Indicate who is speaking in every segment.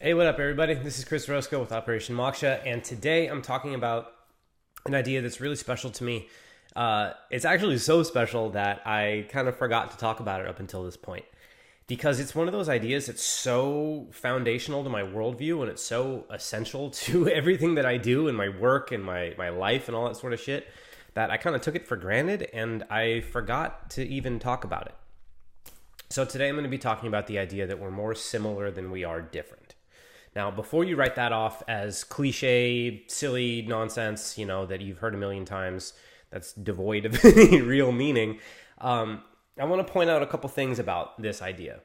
Speaker 1: Hey, what up, everybody? This is Chris Roscoe with Operation Moksha, and today I'm talking about an idea that's really special to me. It's actually so special that I kind of forgot to talk about it up until this point because it's one of those ideas that's so foundational to my worldview and it's so essential to everything that I do in my work and my life and all that sort of shit that I kind of took it for granted and I forgot to even talk about it. So today I'm going to be talking about the idea that we're more similar than we are different. Now, before you write that off as cliche, silly nonsense, that you've heard a million times, that's devoid of any real meaning, I want to point out a couple things about this idea.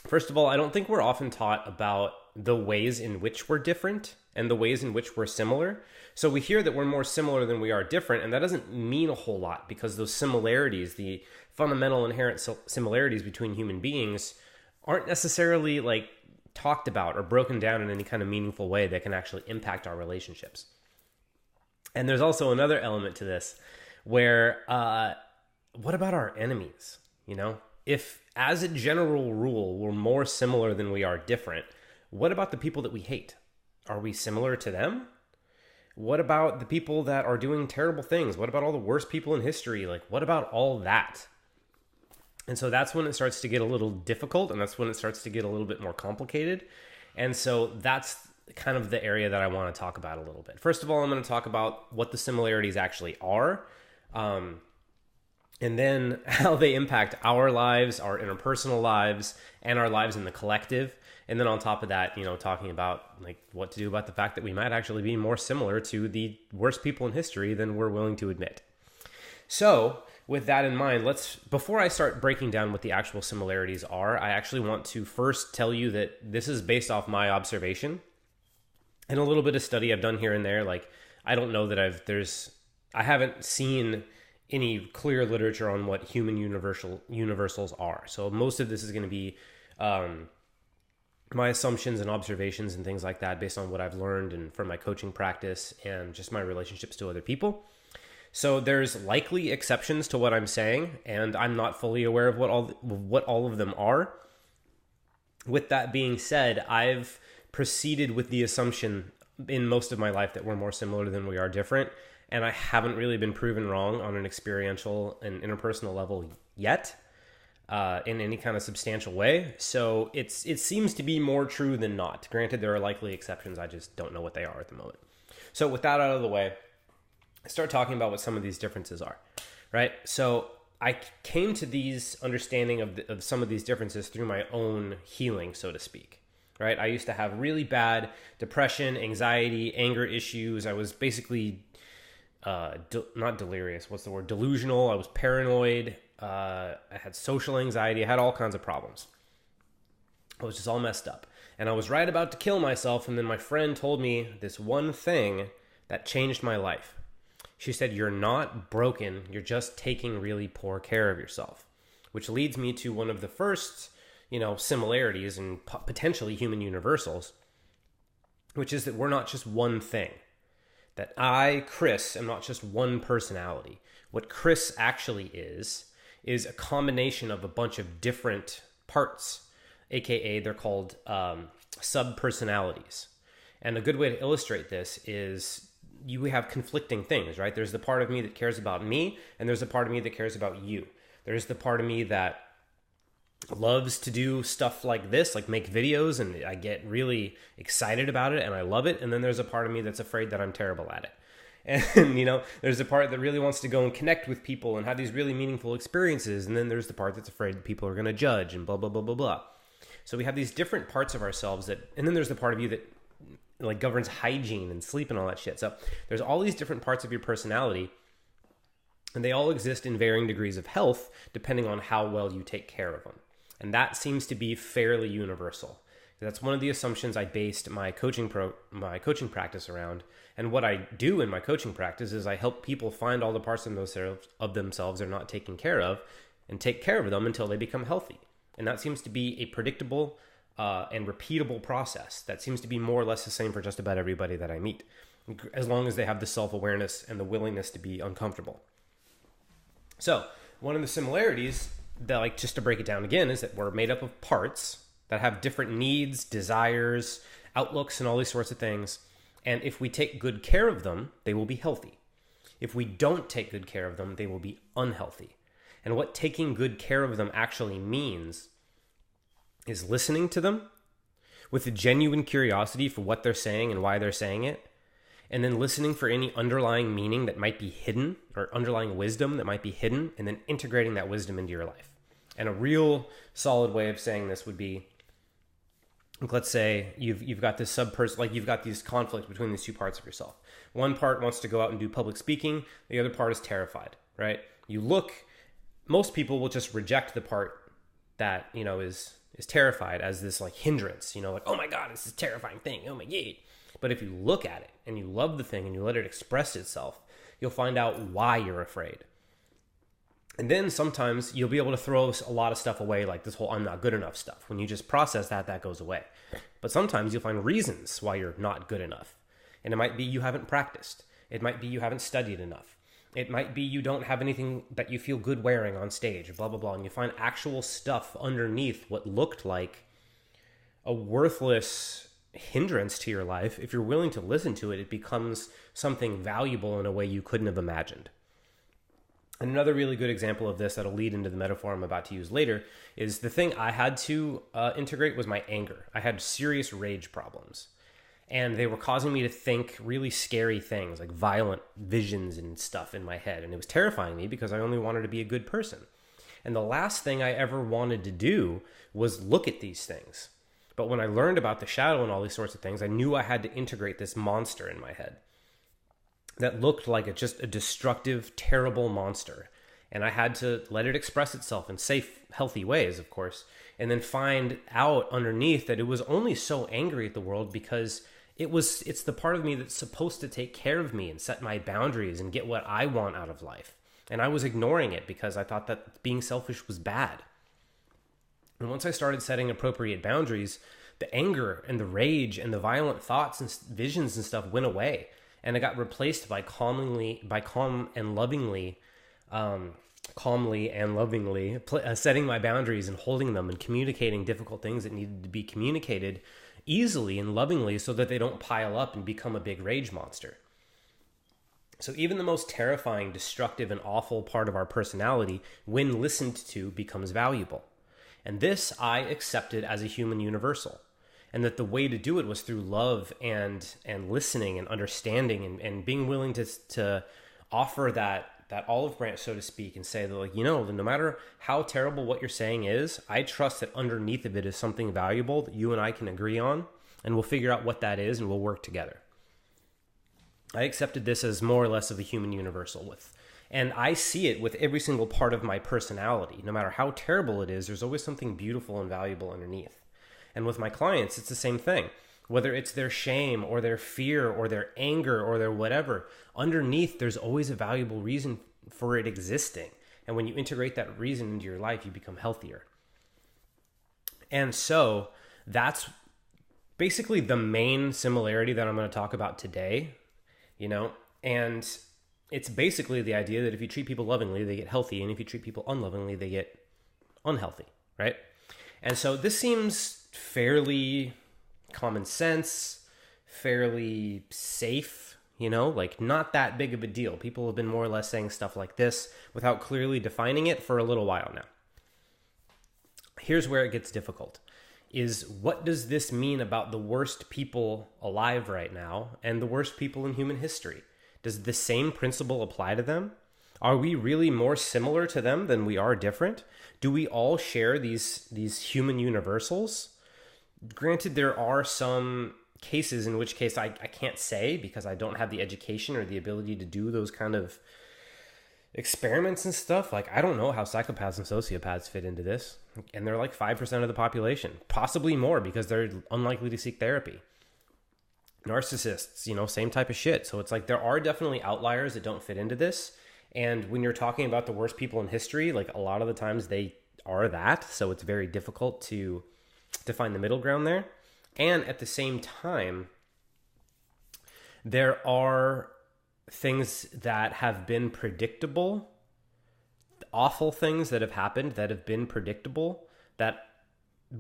Speaker 1: First of all, I don't think we're often taught about the ways in which we're different and the ways in which we're similar. So we hear that we're more similar than we are different, and that doesn't mean a whole lot because those similarities, the fundamental inherent similarities between human beings, aren't necessarily talked about or broken down in any kind of meaningful way that can actually impact our relationships. And there's also another element to this where, what about our enemies? If as a general rule, we're more similar than we are different, what about the people that we hate? Are we similar to them? What about the people that are doing terrible things? What about all the worst people in history? What about all that? And so that's when it starts to get a little difficult, and that's when it starts to get a little bit more complicated. And so that's kind of the area that I want to talk about a little bit. First of all, I'm going to talk about what the similarities actually are, and then how they impact our lives, our interpersonal lives, and our lives in the collective. And then on top of that, talking about what to do about the fact that we might actually be more similar to the worst people in history than we're willing to admit. So, with that in mind, before I start breaking down what the actual similarities are, I actually want to first tell you that this is based off my observation and a little bit of study I've done here and there. I don't know that I haven't seen any clear literature on what human universals are. So most of this is going to be my assumptions and observations and things like that based on what I've learned and from my coaching practice and just my relationships to other people. So there's likely exceptions to what I'm saying, and I'm not fully aware of what all of them are. With that being said, I've proceeded with the assumption in most of my life that we're more similar than we are different, and I haven't really been proven wrong on an experiential and interpersonal level yet, in any kind of substantial way. So it seems to be more true than not. Granted, there are likely exceptions. I just don't know what they are at the moment. So with that out of the way, start talking about what some of these differences are, right? So I came to these understanding of some of these differences through my own healing, so to speak, right? I used to have really bad depression, anxiety, anger issues. I was basically not delirious. What's the word? Delusional. I was paranoid. I had social anxiety. I had all kinds of problems. I was just all messed up. And I was right about to kill myself. And then my friend told me this one thing that changed my life. She said, "You're not broken. You're just taking really poor care of yourself," which leads me to one of the first, similarities and potentially human universals, which is that we're not just one thing. That I, Chris, am not just one personality. What Chris actually is a combination of a bunch of different parts, aka they're called sub-personalities. And a good way to illustrate this is you have conflicting things, right? There's the part of me that cares about me, and there's the part of me that cares about you. There's the part of me that loves to do stuff like this, like make videos, and I get really excited about it, and I love it. And then there's a part of me that's afraid that I'm terrible at it. And, there's the part that really wants to go and connect with people and have these really meaningful experiences. And then there's the part that's afraid that people are going to judge and blah, blah, blah, blah, blah. So we have these different parts of ourselves and then there's the part of you that governs hygiene and sleep and all that shit. So there's all these different parts of your personality, and they all exist in varying degrees of health depending on how well you take care of them. And that seems to be fairly universal. That's one of the assumptions I based my coaching practice around. And what I do in my coaching practice is I help people find all the parts of themselves they're not taking care of and take care of them until they become healthy. And that seems to be a predictable and repeatable process that seems to be more or less the same for just about everybody that I meet, as long as they have the self-awareness and the willingness to be uncomfortable. So one of the similarities that, just to break it down again, is that we're made up of parts that have different needs, desires, outlooks, and all these sorts of things. And if we take good care of them, they will be healthy. If we don't take good care of them, they will be unhealthy. And what taking good care of them actually means is listening to them with a genuine curiosity for what they're saying and why they're saying it, and then listening for any underlying meaning that might be hidden or underlying wisdom that might be hidden, and then integrating that wisdom into your life. And a real solid way of saying this would be, let's say you've got this subperson, like you've got these conflicts between these two parts of yourself. One part wants to go out and do public speaking. The other part is terrified, right? Most people will just reject the part that, is terrified as this like hindrance, like, oh my God, this is a terrifying thing. Oh my God. But if you look at it and you love the thing and you let it express itself, you'll find out why you're afraid. And then sometimes you'll be able to throw a lot of stuff away, like this whole I'm not good enough stuff. When you just process that, that goes away. But sometimes you'll find reasons why you're not good enough. And it might be you haven't practiced. It might be you haven't studied enough. It might be you don't have anything that you feel good wearing on stage, blah, blah, blah. And you find actual stuff underneath what looked like a worthless hindrance to your life. If you're willing to listen to it, it becomes something valuable in a way you couldn't have imagined. And another really good example of this that'll lead into the metaphor I'm about to use later is the thing I had to integrate was my anger. I had serious rage problems. And they were causing me to think really scary things, like violent visions and stuff in my head. And it was terrifying me because I only wanted to be a good person. And the last thing I ever wanted to do was look at these things. But when I learned about the shadow and all these sorts of things, I knew I had to integrate this monster in my head that looked like just a destructive, terrible monster. And I had to let it express itself in safe, healthy ways, of course, and then find out underneath that it was only so angry at the world because it's the part of me that's supposed to take care of me and set my boundaries and get what I want out of life. And I was ignoring it because I thought that being selfish was bad. And once I started setting appropriate boundaries, the anger and the rage and the violent thoughts and visions and stuff went away. And it got replaced by calmly and lovingly setting my boundaries and holding them and communicating difficult things that needed to be communicated easily and lovingly so that they don't pile up and become a big rage monster. So even the most terrifying, destructive, and awful part of our personality, when listened to, becomes valuable. And this I accepted as a human universal. And that the way to do it was through love and listening and understanding and being willing to offer that olive branch, so to speak, and say that, like, no matter how terrible what you're saying is, I trust that underneath of it is something valuable that you and I can agree on, and we'll figure out what that is and we'll work together. I accepted this as more or less of a human universal and I see it with every single part of my personality. No matter how terrible it is, there's always something beautiful and valuable underneath. And with my clients, it's the same thing. Whether it's their shame or their fear or their anger or their whatever, underneath there's always a valuable reason for it existing. And when you integrate that reason into your life, you become healthier. And so that's basically the main similarity that I'm going to talk about today, and it's basically the idea that if you treat people lovingly, they get healthy. And if you treat people unlovingly, they get unhealthy, right? And so this seems fairly common sense, fairly safe, like not that big of a deal. People have been more or less saying stuff like this without clearly defining it for a little while now. Here's where it gets difficult, is what does this mean about the worst people alive right now and the worst people in human history? Does the same principle apply to them? Are we really more similar to them than we are different? Do we all share these human universals? Granted, there are some cases in which case I can't say because I don't have the education or the ability to do those kind of experiments and stuff. Like, I don't know how psychopaths and sociopaths fit into this. And they're like 5% of the population, possibly more because they're unlikely to seek therapy. Narcissists, same type of shit. So it's like there are definitely outliers that don't fit into this. And when you're talking about the worst people in history, like a lot of the times they are that. So it's very difficult to find the middle ground there. And at the same time, there are things that have been predictable, awful things that have happened that have been predictable, that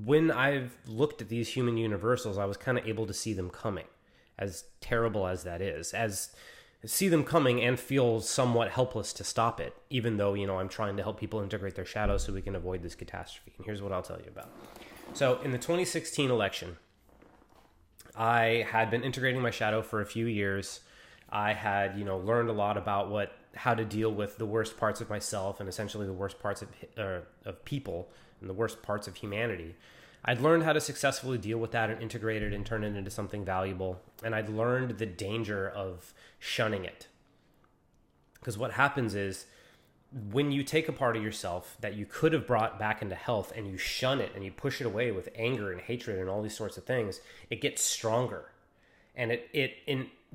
Speaker 1: when I've looked at these human universals, I was kind of able to see them coming, as terrible as that is, as see them coming and feel somewhat helpless to stop it, even though, I'm trying to help people integrate their shadows so we can avoid this catastrophe. And here's what I'll tell you about. So in the 2016 election, I had been integrating my shadow for a few years. I had, learned a lot about how to deal with the worst parts of myself and essentially the worst parts of people and the worst parts of humanity. I'd learned how to successfully deal with that and integrate it and turn it into something valuable. And I'd learned the danger of shunning it. Because what happens is when you take a part of yourself that you could have brought back into health and you shun it and you push it away with anger and hatred and all these sorts of things, it gets stronger. And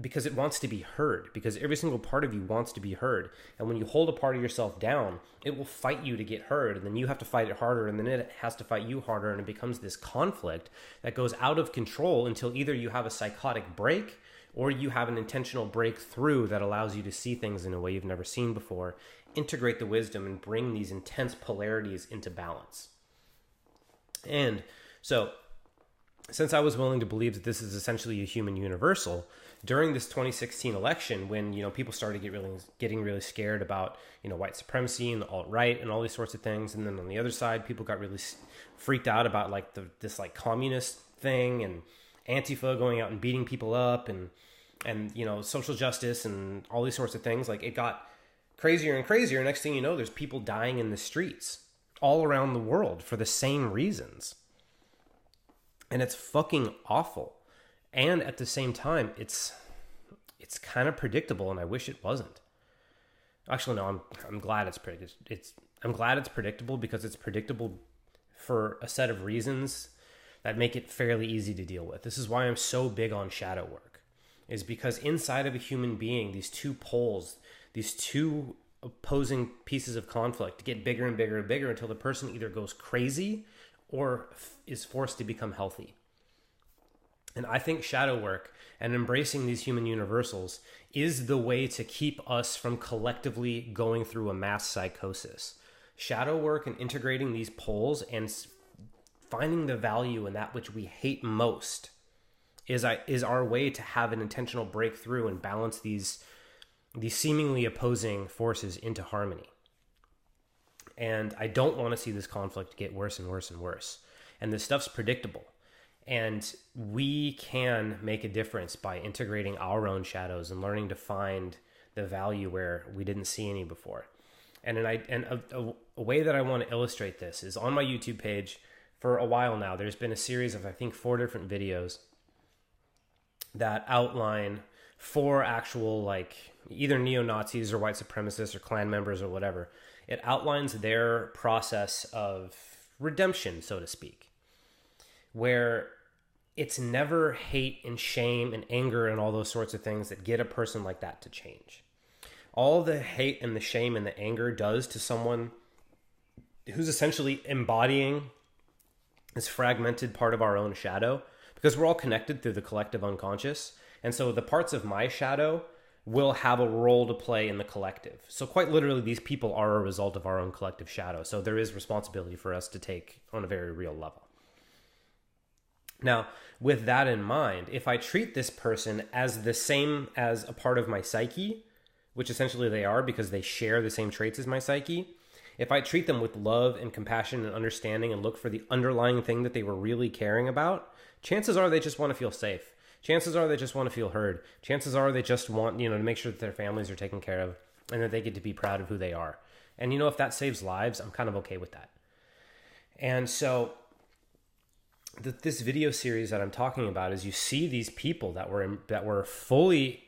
Speaker 1: because it wants to be heard, because every single part of you wants to be heard. And when you hold a part of yourself down, it will fight you to get heard, and then you have to fight it harder, and then it has to fight you harder, and it becomes this conflict that goes out of control until either you have a psychotic break or you have an intentional breakthrough that allows you to see things in a way you've never seen before, integrate the wisdom, and bring these intense polarities into balance. And so, since I was willing to believe that this is essentially a human universal, during this 2016 election, when people started getting really scared about white supremacy and the alt-right and all these sorts of things, and then on the other side, people got really freaked out about this communist thing and Antifa going out and beating people up and social justice and all these sorts of things. Like, it got crazier and crazier. Next thing you know, there's people dying in the streets all around the world for the same reasons. And it's fucking awful. And at the same time, it's kind of predictable, and I wish it wasn't. Actually, no, I'm glad it's I'm glad it's predictable, because it's predictable for a set of reasons that make it fairly easy to deal with. This is why I'm so big on shadow work, is because inside of a human being, these two poles, these two opposing pieces of conflict get bigger and bigger and bigger until the person either goes crazy or is forced to become healthy. And I think shadow work and embracing these human universals is the way to keep us from collectively going through a mass psychosis. Shadow work and integrating these poles and finding the value in that which we hate most is our way to have an intentional breakthrough and balance these seemingly opposing forces into harmony. And I don't want to see this conflict get worse and worse and worse. And this stuff's predictable. And we can make a difference by integrating our own shadows and learning to find the value where we didn't see any before. And a way that I want to illustrate this is on my YouTube page. For a while now, there's been a series of, I think, 4 different videos that outline 4 actual, either neo-Nazis or white supremacists or Klan members or whatever. It outlines their process of redemption, so to speak, where it's never hate and shame and anger and all those sorts of things that get a person like that to change. All the hate and the shame and the anger does to someone who's essentially embodying this fragmented part of our own shadow, because we're all connected through the collective unconscious. And so the parts of my shadow will have a role to play in the collective. So quite literally, these people are a result of our own collective shadow. So there is responsibility for us to take on a very real level. Now, with that in mind, if I treat this person as the same as a part of my psyche, which essentially they are because they share the same traits as my psyche, if I treat them with love and compassion and understanding and look for the underlying thing that they were really caring about, chances are they just want to feel safe. Chances are they just want to feel heard. Chances are they just want, to make sure that their families are taken care of and that they get to be proud of who they are. And, if that saves lives, I'm kind of okay with that. And so this video series that I'm talking about is you see these people that were fully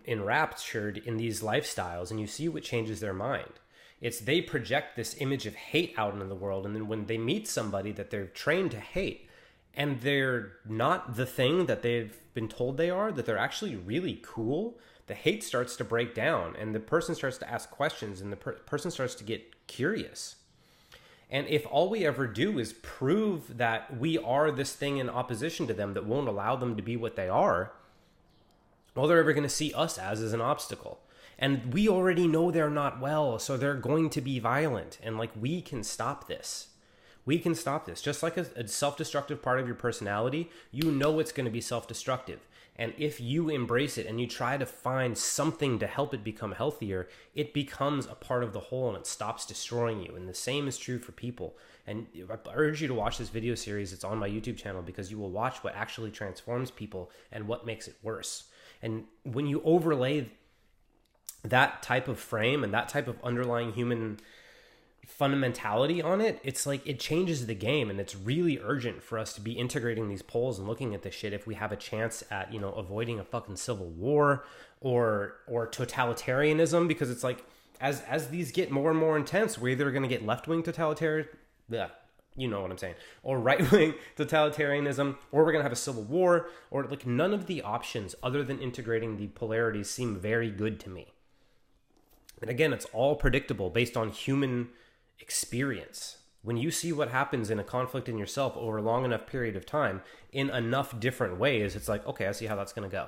Speaker 1: enraptured in these lifestyles, and you see what changes their mind. It's they project this image of hate out into the world, and then when they meet somebody that they're trained to hate, and they're not the thing that they've been told they are, that they're actually really cool, the hate starts to break down, and the person starts to ask questions, and the person starts to get curious. And if all we ever do is prove that we are this thing in opposition to them that won't allow them to be what they are, all they're ever going to see us as is an obstacle. And we already know they're not well, so they're going to be violent. And we can stop this. We can stop this. Just like a self-destructive part of your personality, you know it's going to be self-destructive. And if you embrace it and you try to find something to help it become healthier, it becomes a part of the whole and it stops destroying you. And the same is true for people. And I urge you to watch this video series. It's on my YouTube channel, because you will watch what actually transforms people and what makes it worse. And when you overlay that type of frame and that type of underlying human fundamentality on it, it's like it changes the game. And it's really urgent for us to be integrating these polls and looking at this shit if we have a chance at, you know, avoiding a fucking civil war or totalitarianism. Because it's like as these get more and more intense, we're either going to get left-wing totalitarian, you know what I'm saying, or right-wing totalitarianism, or we're going to have a civil war, or like none of the options other than integrating the polarities seem very good to me. And again, it's all predictable based on human experience. When you see what happens in a conflict in yourself over a long enough period of time in enough different ways, it's like, okay, I see how that's going to go.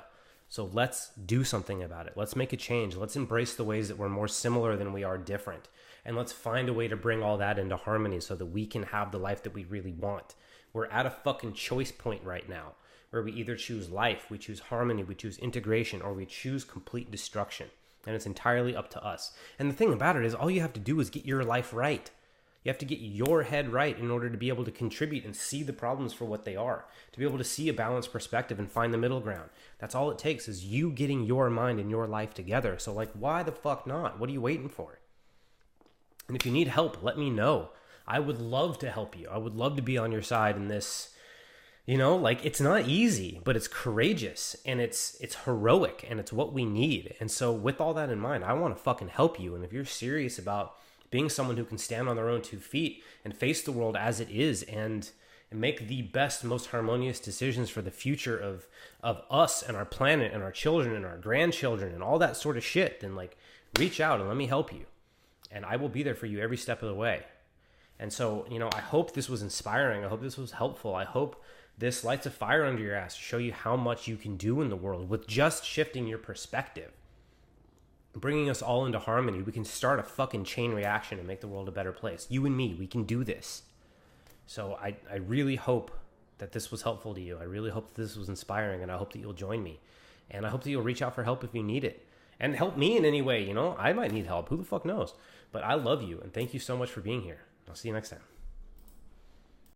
Speaker 1: So let's do something about it. Let's make a change. Let's embrace the ways that we're more similar than we are different. And let's find a way to bring all that into harmony so that we can have the life that we really want. We're at a fucking choice point right now where we either choose life, we choose harmony, we choose integration, or we choose complete destruction. And it's entirely up to us. And the thing about it is all you have to do is get your life right. You have to get your head right in order to be able to contribute and see the problems for what they are, to be able to see a balanced perspective and find the middle ground. That's all it takes, is you getting your mind and your life together. So like, why the fuck not? What are you waiting for? And if you need help, let me know. I would love to help you. I would love to be on your side in this. You know, like, it's not easy, but it's courageous and it's heroic and it's what we need. And so with all that in mind, I want to fucking help you. And if you're serious about being someone who can stand on their own 2 feet and face the world as it is and make the best, most harmonious decisions for the future of us and our planet and our children and our grandchildren and all that sort of shit, then like, reach out and let me help you. And I will be there for you every step of the way. And so, you know, I hope this was inspiring. I hope this was helpful. I hope this lights a fire under your ass to show you how much you can do in the world with just shifting your perspective. Bringing us all into harmony, we can start a fucking chain reaction and make the world a better place. You and me, we can do this. So I really hope that this was helpful to you. I really hope that this was inspiring, and I hope that you'll join me. And I hope that you'll reach out for help if you need it. And help me in any way, you know? I might need help. Who the fuck knows? But I love you, and thank you so much for being here. I'll see you next time.